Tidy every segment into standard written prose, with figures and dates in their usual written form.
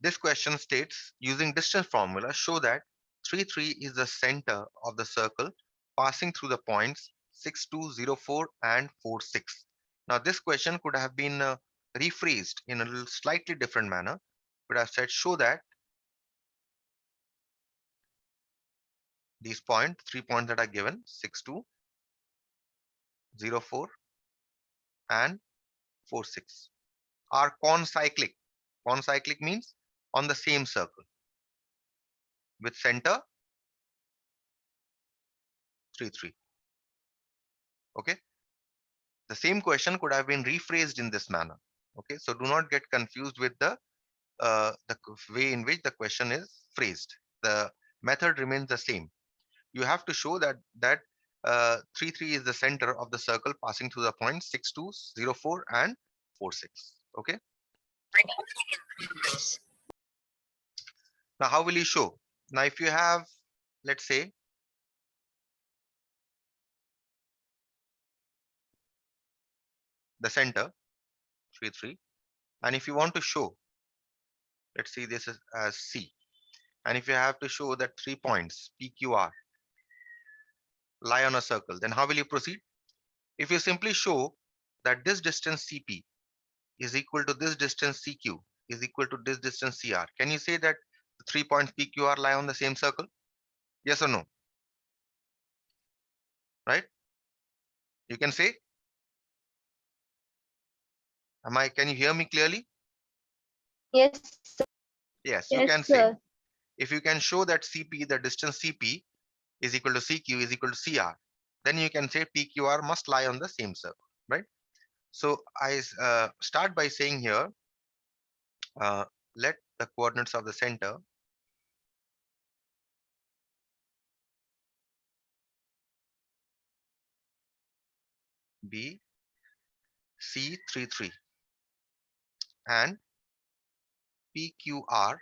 This question states, using distance formula, show that 3, 3 is the center of the circle passing through the points 6, 2, 0, 4 and 4, 6. Now, this question could have been rephrased in a little slightly different manner. Could have said, show that these points, 3 points that are given, 6, 2, 0, 4 and 4, 6, are concyclic. Concyclic means on the same circle with center 3, 3. Okay. The same question could have been rephrased in this manner. Okay. So do not get confused with the way in which the question is phrased. The method remains the same. You have to show that 3, 3 is the center of the circle passing through the points 6, 2, 0, 4 and 4, 6. Okay. Now, how will you show? Now, if you have, let's say, the center 3, 3, and if you want to show, let's see this as C, and if you have to show that 3 points PQR lie on a circle, then how will you proceed? If you simply show that this distance CP is equal to this distance CQ is equal to this distance CR, can you say that the 3 points PQR lie on the same circle? Yes or no? Right? You can say. Can you hear me clearly? Yes, sir. Yes, you Yes, can say. sir. If you can show that CP, the distance CP is equal to CQ is equal to CR, then you can say PQR must lie on the same circle, right? So I start by saying here, uh, let the coordinates of the center be C33 and PQR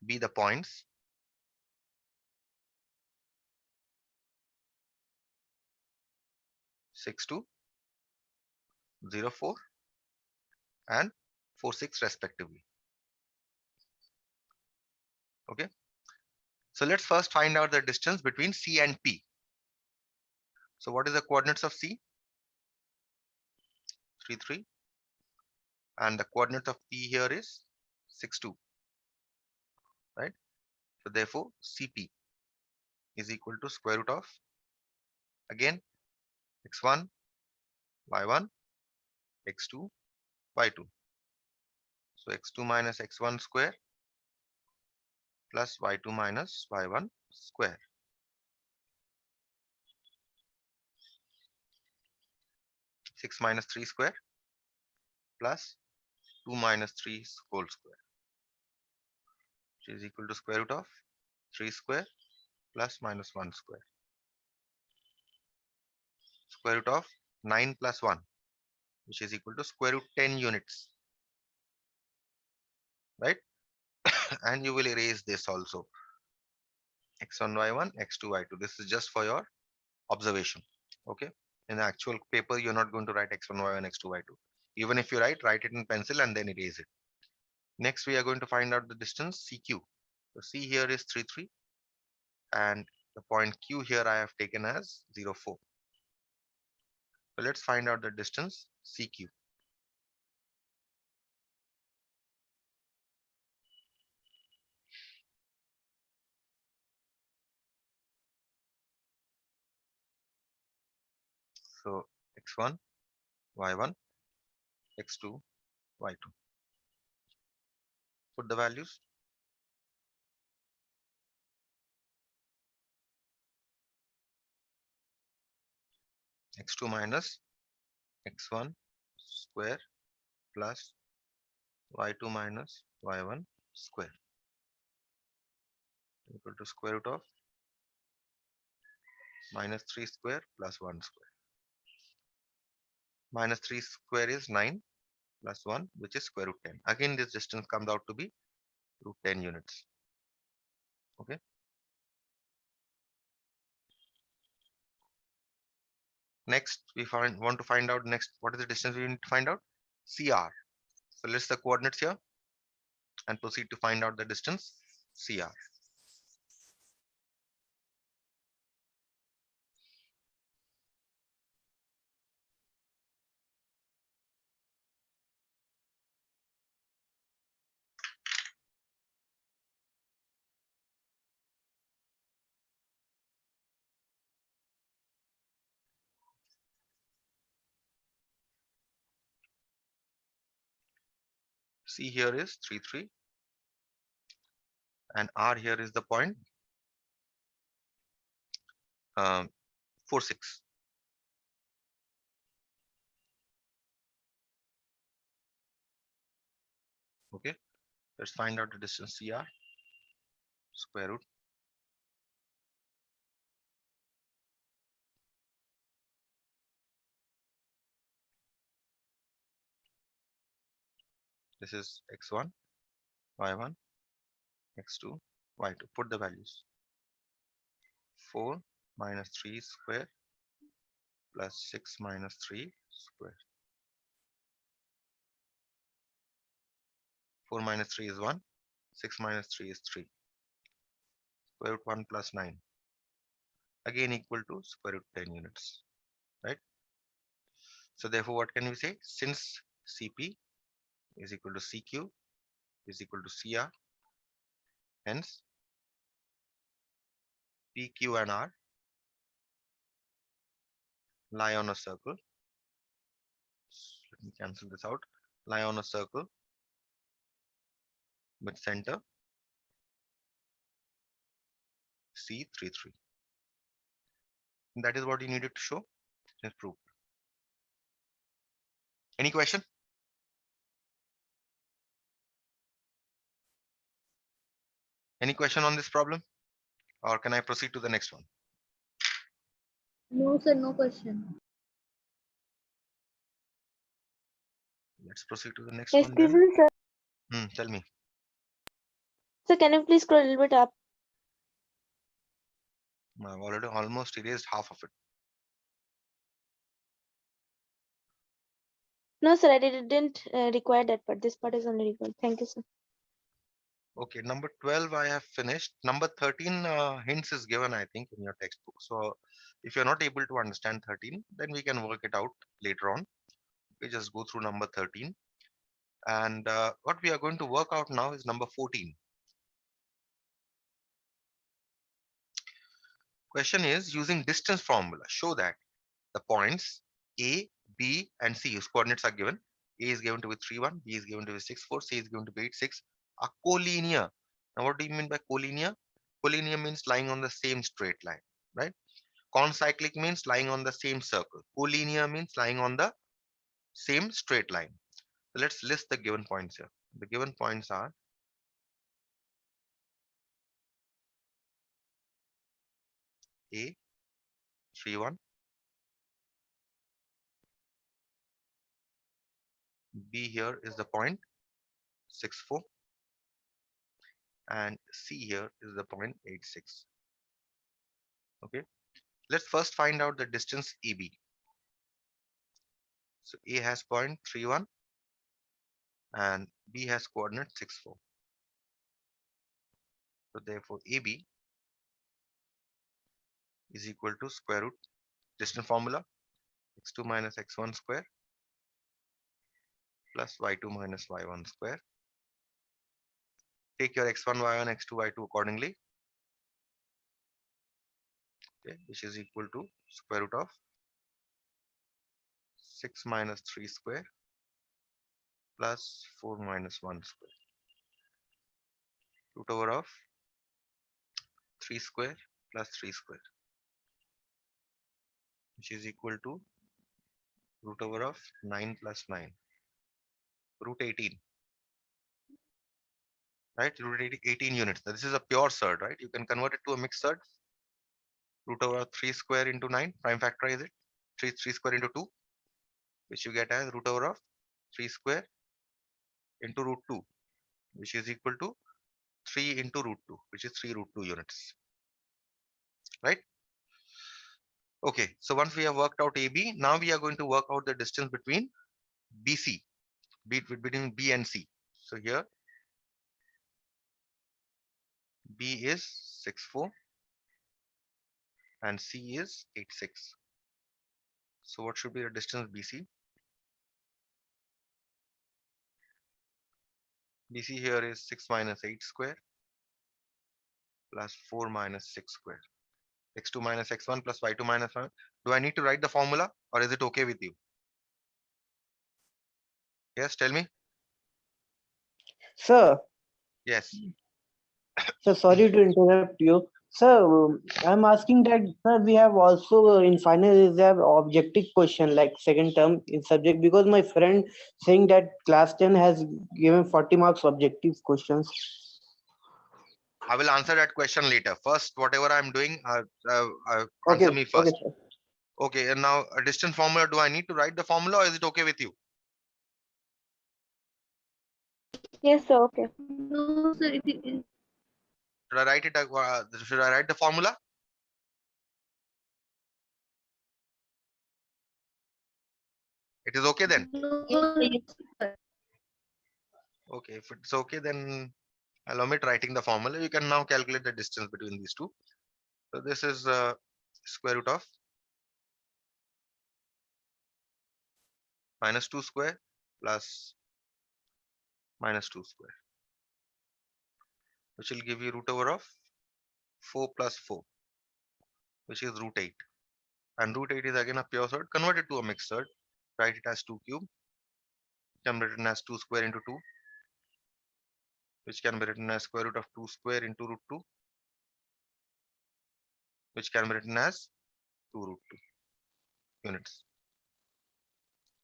be the points 6, 2, 0, 4 and 4, 6 respectively. Okay. So let's first find out the distance between C and P. So what is the coordinates of C? 3, 3. And the coordinate of P here is 6, 2. Right? So therefore, CP is equal to square root of, again, x1, y1, x2, y2. So x2 minus x1 square plus y2 minus y1 square. 6 minus 3 square plus 2 minus 3 whole square, which is equal to square root of 3 square plus minus 1 square. Square root of 9 plus 1, which is equal to square root 10 units. Right? And you will erase this also. x1, y1, x2, y2. This is just for your observation. Okay. In the actual paper, you're not going to write x1, y1, x2, y2. Even if you write it in pencil and then erase it. Next, we are going to find out the distance CQ. So C here is 3, 3. And the point Q here I have taken as 0, 4. So let's find out the distance CQ. So x1, y1, x2, y2. Put the values. x2 minus x1 square plus y2 minus y1 square equal to square root of minus 3 square plus 1 square. Minus 3 square is 9 plus 1, which is square root 10. Again, this distance comes out to be root 10 units. Okay. Next, we want to find out next what is the distance we need to find out? CR. So let's the coordinates here. and proceed to find out the distance CR. C here is 33 and R here is the point 46. Okay, let's find out the distance CR. Square root. This is x1, y1, x2, y2. Put the values. 4 minus 3 square plus 6 minus 3 square. 4 minus 3 is 1. 6 minus 3 is 3. Square root 1 plus 9. Again equal to square root 10 units. Right? So therefore, what can we say? Since Cp is equal to Cq is equal to Cr, hence PQ and R lie on a circle. Let me cancel this out. Lie on a circle with center C33. And that is what you needed to show. Let's prove. Any question? Any question on this problem? Or can I proceed to the next one? No, sir, no question. Let's proceed to the next Excuse one then. me, sir. Tell me. Sir, can you please scroll a little bit up? I've already almost erased half of it. No, sir, I didn't require that part. This part is only required. Thank you, sir. Okay, number 12 I have finished. Number 13 hints is given, I think, in your textbook. So if you're not able to understand 13, then we can work it out later on. We just go through number 13. And what we are going to work out now is number 14. Question is, using distance formula, show that the points A, B, and C, whose coordinates are given. A is given to be 3, 1, B is given to be 6, 4, C is given to be 8, 6, are collinear. Now, what do you mean by collinear? Collinear means lying on the same straight line, right? Concyclic means lying on the same circle. Collinear means lying on the same straight line. So let's list the given points here. The given points are A, 3, 1, B here is the point 6, 4, and C here is the point 8, 6. Okay, let's first find out the distance AB. So A has point 3, 1 and B has coordinate 6, 4. So therefore AB is equal to square root distance formula x2 minus x1 square plus y2 minus y1 square. Take your x1, y1, x2, y2 accordingly. Okay, which is equal to square root of 6 minus 3 square plus 4 minus 1 square. Root over of 3 square plus 3 square, which is equal to root over of 9 plus 9, root 18. Right, root 18 units. Now, this is a pure surd, right? You can convert it to a mixed surd. Root over 3 square into 9, prime factorize it. 3 square into 2, which you get as root over of 3 square into root 2, which is equal to 3 into root 2, which is 3 root 2 units. Right? Okay, so once we have worked out AB, now we are going to work out the distance between BC, between B and C. So here B is 64 and C is 86. So what should be the distance BC? BC here is 6 minus 8 square plus 4 minus 6 square. X2 minus x1 plus y2 minus 1. Do I need to write the formula or is it okay with you? Yes, tell me. Sir, Yes. sir, sorry to interrupt you. Sir, I'm asking that, sir, we have also in final exam objective question like second term in subject because my friend saying that class 10 has given 40 marks objective questions. I will answer that question later. First, whatever I'm doing, Okay, answer me okay, first. sir. Okay, and now a distance formula, do I need to write the formula or is it okay with you? Yes, sir. Okay. No, sir. Should I write it? Should I write the formula? It is okay then. No, sir. Okay, if it's okay, then I'll omit writing the formula. You can now calculate the distance between these two. So this is square root of minus 2 square plus minus 2 square, which will give you root over of 4 plus 4, which is root 8. And root 8 is again a pure surd. Convert it to a mixed surd. Write it as 2 cube. Can be written as 2 square into 2, which can be written as square root of 2 square into root 2, which can be written as 2 root 2 units.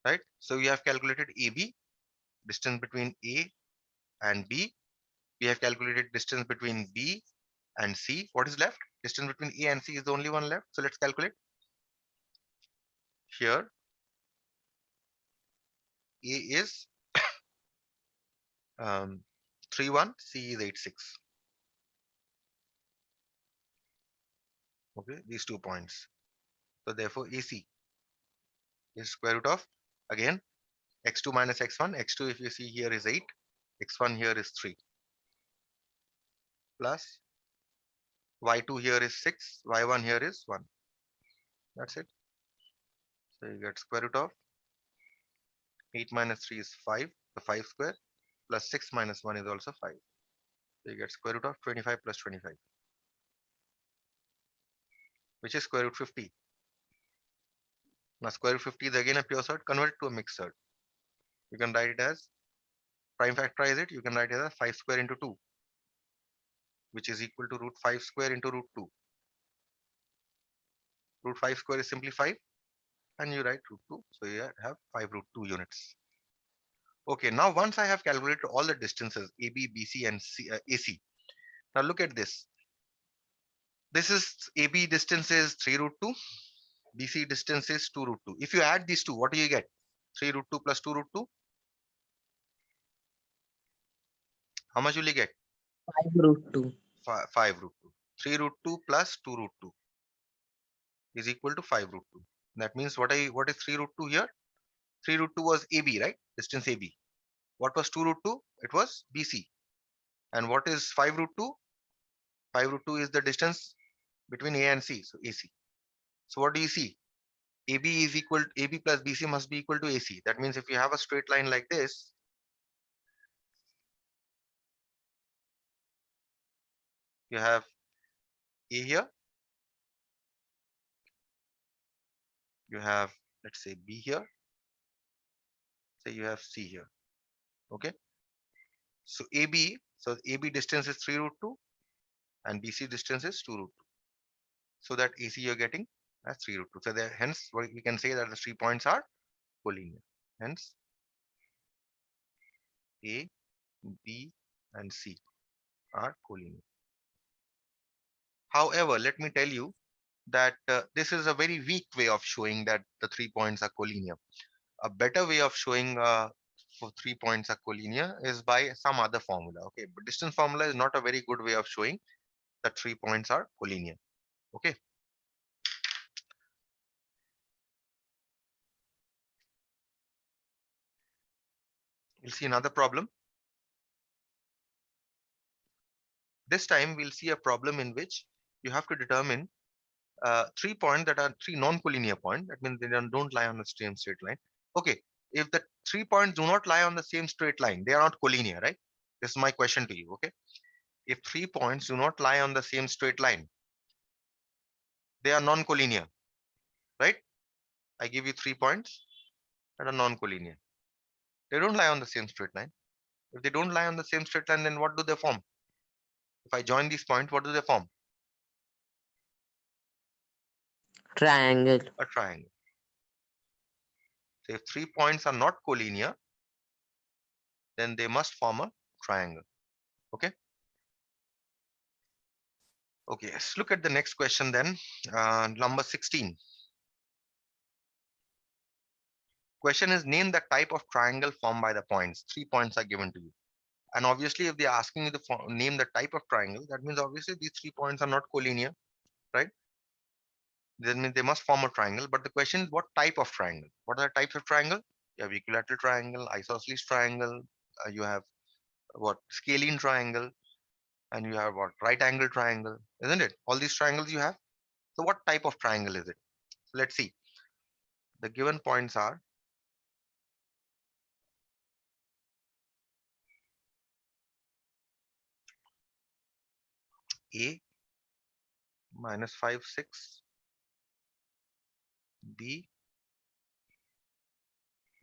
Right? So we have calculated AB, distance between A and B. We have calculated distance between B and C. What is left? Distance between A and C is the only one left. So let's calculate. Here, A is 31, C is 86. Okay, these 2 points. So therefore, AC is square root of, again, x2 minus x1. x2, if you see here, is 8. x1 here is 3. Plus y2 here is 6. y1 here is 1. That's it. So you get square root of 8 minus 3 is 5. The 5 square plus 6 minus 1 is also 5. So you get square root of 25 plus 25, which is square root 50. Now square root 50 is again a pure surd. Convert it to a mixed surd. You can write it as, prime factorize it. You can write it as 5 square into 2, which is equal to root 5 square into root 2. Root 5 square is simply 5, and you write root 2. So you have 5 root 2 units. Okay, now once I have calculated all the distances AB, BC, and AC, now look at this. This is AB distance is 3 root 2, BC distance is 2 root 2. If you add these two, what do you get? 3 root 2 plus 2 root 2. How much will you get? 5 root 2. 5 root 2. 3 root 2 plus 2 root 2 is equal to 5 root 2. That means what is 3 root 2 here? 3 root 2 was AB, right? Distance AB. What was 2 root 2? It was BC. And what is 5 root 2? 5 root 2 is the distance between A and C, so AC. So what do you see? AB is equal, AB plus BC must be equal to AC. That means if you have a straight line like this, you have A here, you have, let's say, B here, say you have C here. Okay. So AB distance is 3 root 2 and BC distance is 2 root 2. So that AC you're getting as 3 root 2. So there, hence we can say that the 3 points are collinear. Hence A, B, and C are collinear. However, let me tell you that this is a very weak way of showing that the 3 points are collinear. A better way of showing for 3 points are collinear is by some other formula. Okay, but distance formula is not a very good way of showing that 3 points are collinear. Okay. We'll see another problem. This time we'll see a problem in which you have to determine 3 points that are three non-collinear points. That means they don't lie on the same straight line. Okay, if the 3 points do not lie on the same straight line, they are not collinear, right? This is my question to you. Okay, if 3 points do not lie on the same straight line, they are non-collinear, right? I give you 3 points that are non-collinear. They don't lie on the same straight line. If they don't lie on the same straight line, then what do they form? If I join these points, what do they form? Triangle. A triangle. So if 3 points are not collinear, then they must form a triangle. Okay. Okay, let's look at the next question then. Number 16. Question is, name the type of triangle formed by the points. 3 points are given to you. And obviously, if they're asking you to name the type of triangle, that means obviously these 3 points are not collinear, right? That means they must form a triangle. But the question is, what type of triangle? What are the types of triangle? You have equilateral triangle, isosceles triangle, you have what, scalene triangle, and you have what, right angle triangle, isn't it? All these triangles you have. So what type of triangle is it? So let's see. The given points are A minus 5, 6, B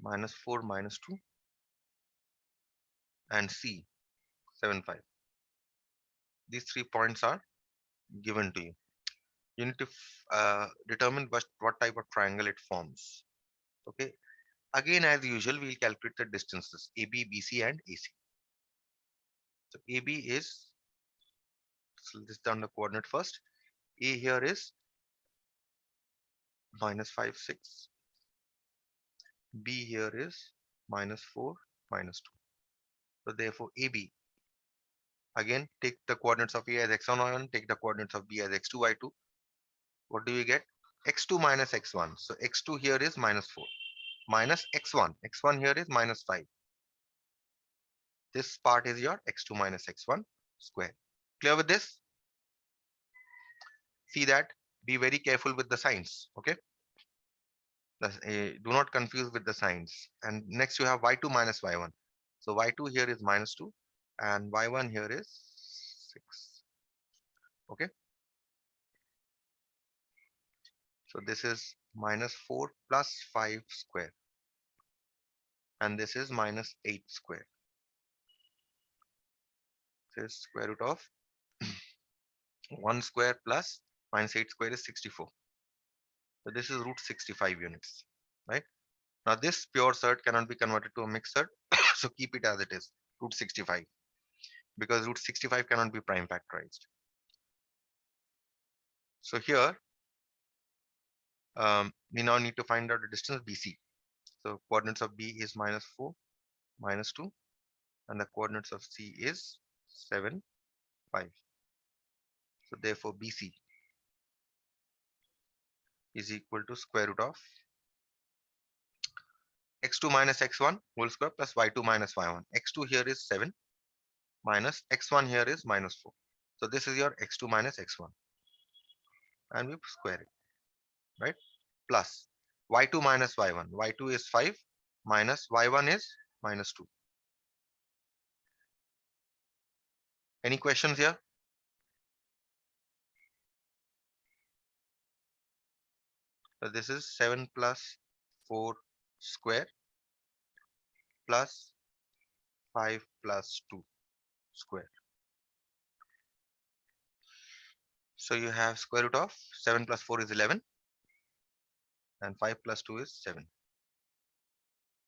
minus 4, minus 2, and C 7, 5. These 3 points are given to you. You need to determine what type of triangle it forms. Okay. Again, as usual, we'll calculate the distances AB, BC, and AC. So AB is, so this down the coordinate first. A here is minus 5, 6. B here is minus 4, minus 2. So therefore, AB, again, take the coordinates of A as x1, y1, take the coordinates of B as x2, y2. What do we get? X2 minus x1. So x2 here is minus 4. Minus x1. x1 here is minus 5. This part is your x2 minus x1 square. Clear with this? See that. Be very careful with the signs. Okay. Do not confuse with the signs. And next you have y2 minus y1. So y2 here is minus 2 and y1 here is 6. Okay. So this is minus 4 plus 5 square. And this is minus 8 square. This is square root of 1 square plus minus 8 square is 64. So this is root 65 units, right? Now this pure surd cannot be converted to a mixed surd, so keep it as it is, root 65, because root 65 cannot be prime factorized. So here, we now need to find out the distance BC. So coordinates of B is minus 4, minus 2, and the coordinates of C is 7, 5. So therefore BC is equal to square root of x2 minus x1 whole square plus y2 minus y1. x2 here is 7 minus x1 here is minus 4. So this is your x2 minus x1 and we square it, right? Plus y2 minus y1. y2 is 5 minus y1 is minus 2. Any questions here? So this is 7 plus 4 square plus 5 plus 2 square. So you have square root of 7 plus 4 is 11 and 5 plus 2 is 7.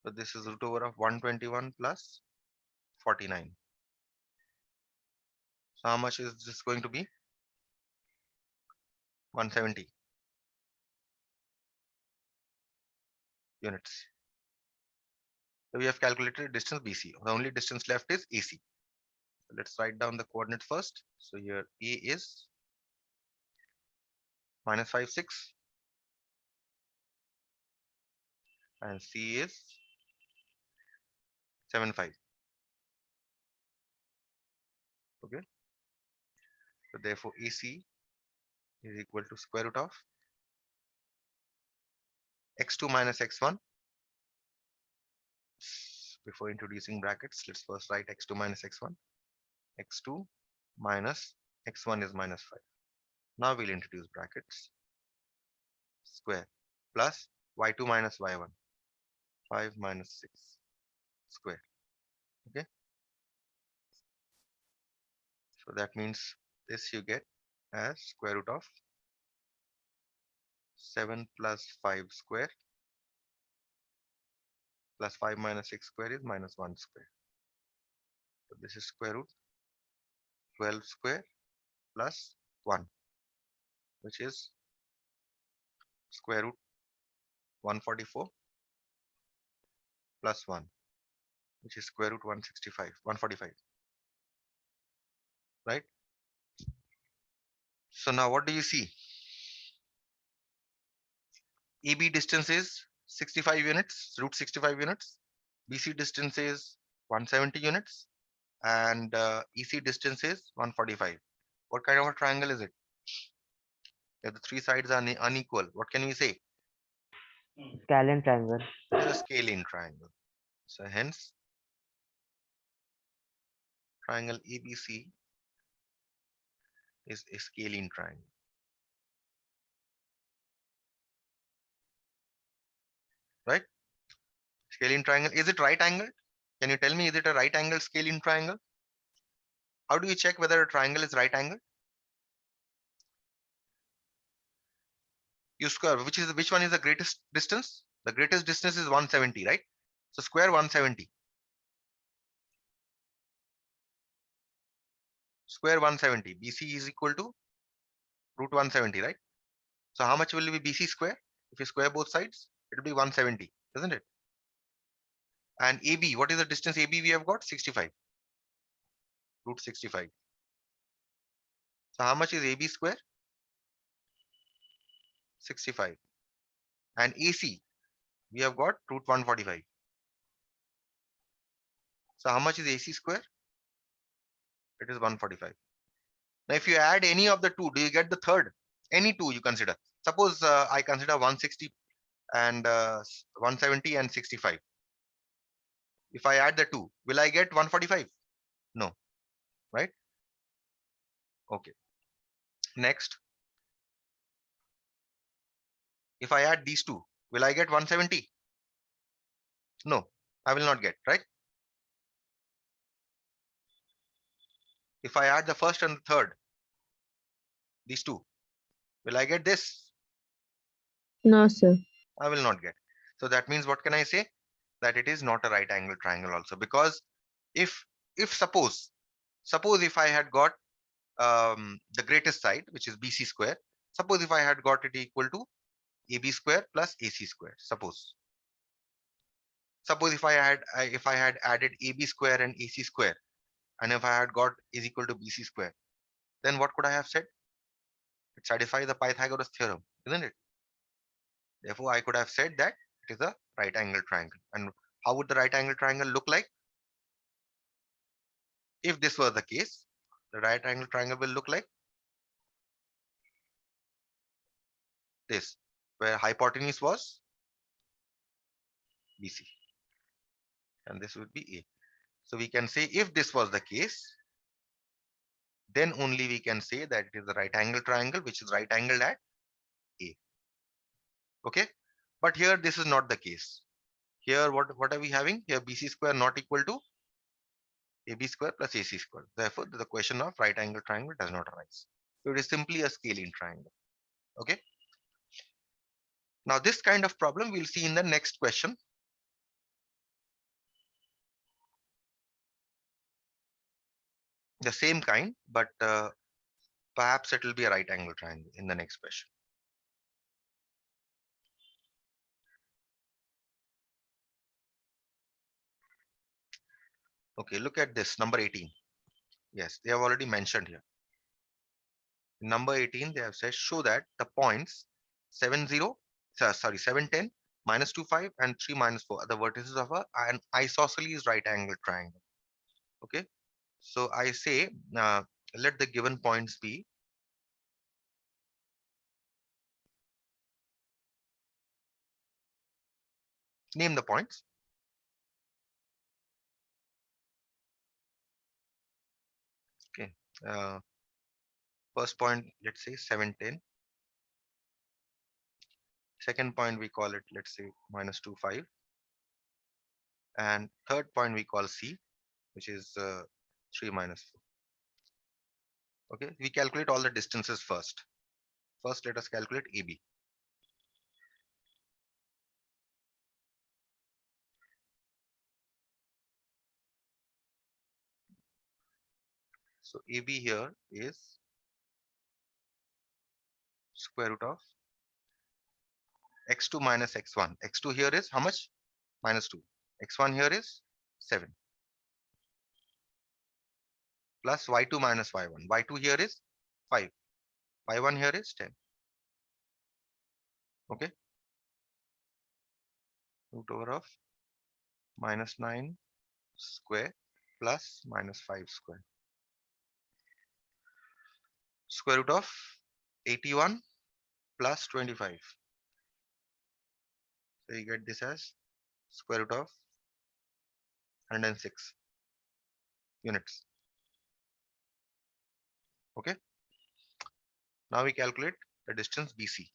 So this is root over of 121 plus 49. So how much is this going to be? 170 units. So we have calculated distance BC. The only distance left is AC. So let's write down the coordinate first. So here A is minus 5, 6 and C is 7, 5. Okay. So therefore AC is equal to square root of x2 minus x1. Before introducing brackets, let's first write x2 minus x1. x2 minus x1 is minus 5. Now we'll introduce brackets. Square plus y2 minus y1. 5 minus 6 square. Okay. So that means this you get as square root of 7 plus 5 square plus 5 minus 6 square is minus 1 square. So this is square root 12 square plus 1, which is square root 144 plus 1, which is square root 145. Right? So now what do you see? EB distance is 65 units, root 65 units. BC distance is 170 units. And EC distance is 145. What kind of a triangle is it? If the three sides are unequal, what can we say? Scalene triangle. It is a scalene triangle. So hence, triangle ABC is a scalene triangle. Right? Scalene triangle. Is it right angled? Can you tell me, is it a right angled scalene triangle? How do you check whether a triangle is right angled? You square, which one is the greatest distance? The greatest distance is 170, right? So square 170. Square 170. BC is equal to root 170, right? So how much will be BC square? If you square both sides, it will be 170, isn't it? And AB, what is the distance AB we have got? 65. Root 65. So how much is AB square? 65. And AC, we have got root 145. So how much is AC square? It is 145. Now if you add any of the two, do you get the third? Any two you consider. Suppose I consider 160 and 170 and 65. If I add the two, will I get 145? No, right? Okay. Next, if I add these two, will I get 170? No, I will not get, right? If I add the first and the third, these two, will I get this? No, sir. I will not get. So that means what can I say? That it is not a right angle triangle also, because if suppose if I had got the greatest side, which is BC square, suppose if I had got it equal to AB square plus AC square, suppose if I had added AB square and AC square, and if I had got is equal to BC square, then what could I have said? It satisfies the Pythagoras theorem, isn't it? Therefore, I could have said that it is a right angle triangle. And how would the right angle triangle look like? If this was the case, the right angle triangle will look like this, where hypotenuse was BC, and this would be A. So we can say if this was the case, then only we can say that it is the right angle triangle, which is right angled at A. Okay, but here this is not the case. Here what are we having? Here BC square not equal to AB square plus AC square. Therefore, the question of right angle triangle does not arise. So it is simply a scalene triangle. Okay. Now this kind of problem we'll see in the next question. The same kind, but perhaps it will be a right angle triangle in the next question. Okay, look at this, number 18. Yes, they have already mentioned here. Number 18, they have said show that the points 710, -25, and 3 -4 are the vertices of an isosceles right angle triangle. Okay, so I say let the given points be name the points. Okay. First point, let's say 7, 10. Second point, we call it, let's say -2, 5. And third point we call C, which is 3, -4. Okay. We calculate all the distances first. First, let us calculate AB. So AB here is square root of x2 minus x1. X2 here is how much? -2. X1 here is 7. Plus y2 minus y1. Y2 here is 5. Y1 here is 10. Okay. Root over of -9 square plus -5 square. Square root of 81 plus 25. So you get this as square root of 106 units. Okay. Now we calculate the distance BC.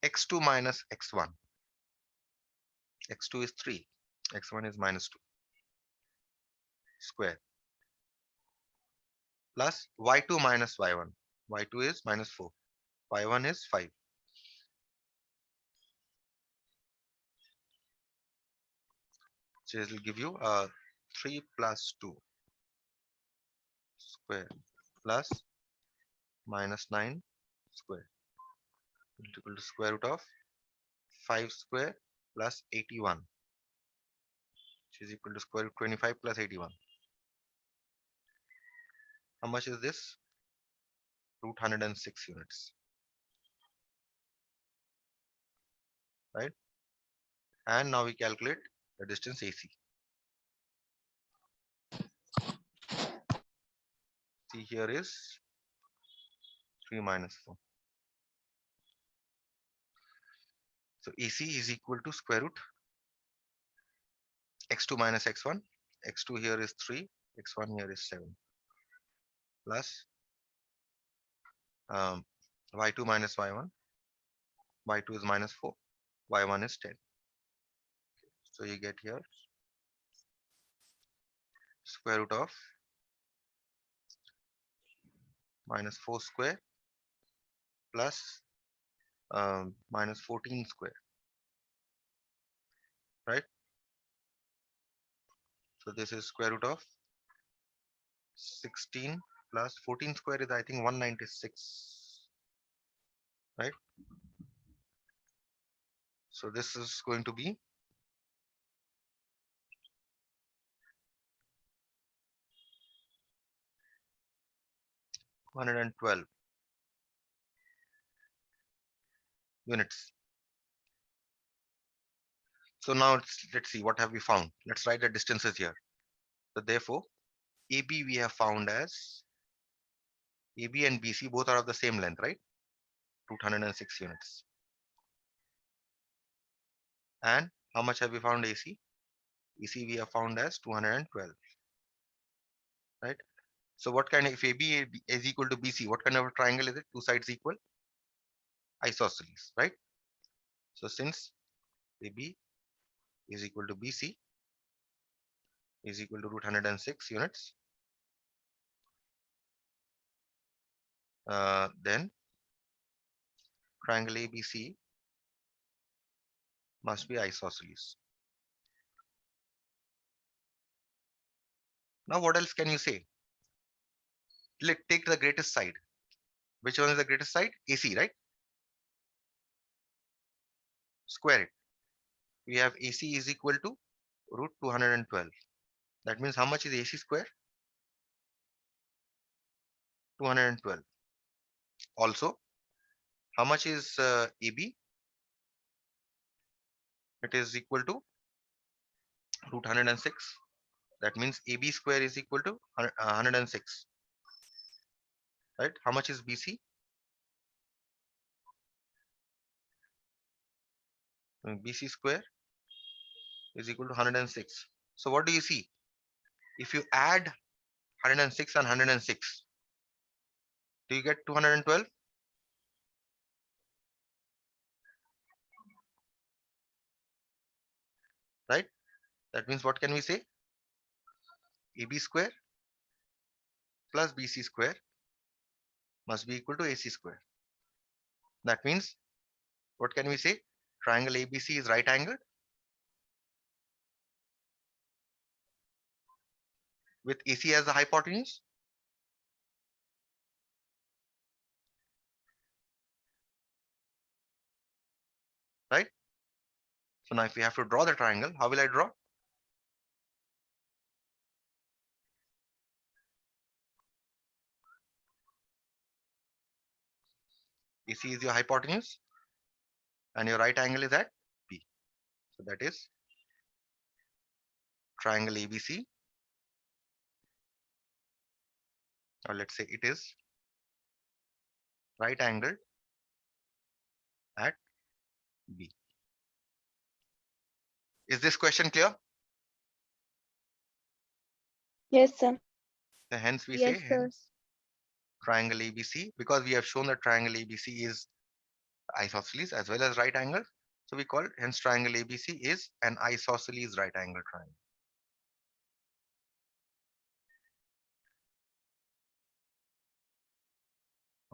X2 minus x1. X2 is 3. X1 is -2 square plus y2 minus y1. Y2 is -4. Y1 is 5. So this will give you 3 plus 2 square plus -9 square equal to square root of 5 square plus 81, which is equal to square root 25 plus 81. How much is this? Root 106 units. Right? And now we calculate the distance AC. See, here is 3 minus 4. So AC is equal to square root x2 minus x1. X2 here is 3, x1 here is 7 plus y2 minus y1. Y2 is -4, y1 is 10. So you get here square root of -4 square plus -14 square, right? So this is square root of 16 plus 14 square is I think 196, right? So this is going to be 112 units. So now let's see what have we found. Let's write the distances here. So therefore, AB we have found as AB and BC both are of the same length, right? 206 units. And how much have we found AC? AC we have found as 212, right? So what kind of, if AB is equal to BC, what kind of a triangle is it? Two sides equal? Isosceles, right? So since AB is equal to BC is equal to root 106 units, then triangle ABC must be isosceles. Now what else can you say? Let take the greatest side. Which one is the greatest side? AC, right? Square it. We have AC is equal to root 212. That means how much is AC square? 212. Also, How much is AB? It is equal to root 106. That means AB square is equal to 106. Right? How much is BC? BC square is equal to 106. So what do you see? If you add 106 and 106, do you get 212? Right? That means what can we say? AB square plus BC square must be equal to AC square. That means what can we say? Triangle ABC is right angled with AC as the hypotenuse. Right? So now if we have to draw the triangle, how will I draw? AC is your hypotenuse and your right angle is at B. So that is triangle ABC, or let's say it is right angled at B. Is this question clear? Yes, sir. So hence we Yes, say sir. hence triangle ABC, because we have shown that triangle ABC is isosceles as well as right angle. So we call it, hence triangle ABC is an isosceles right angle triangle.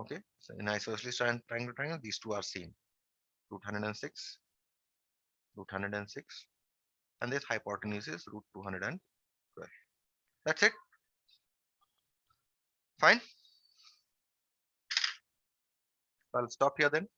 Okay, so in isosceles triangle, these two are same. Root 106, root 106, and this hypotenuse is root 212. That's it. Fine. I'll stop here then.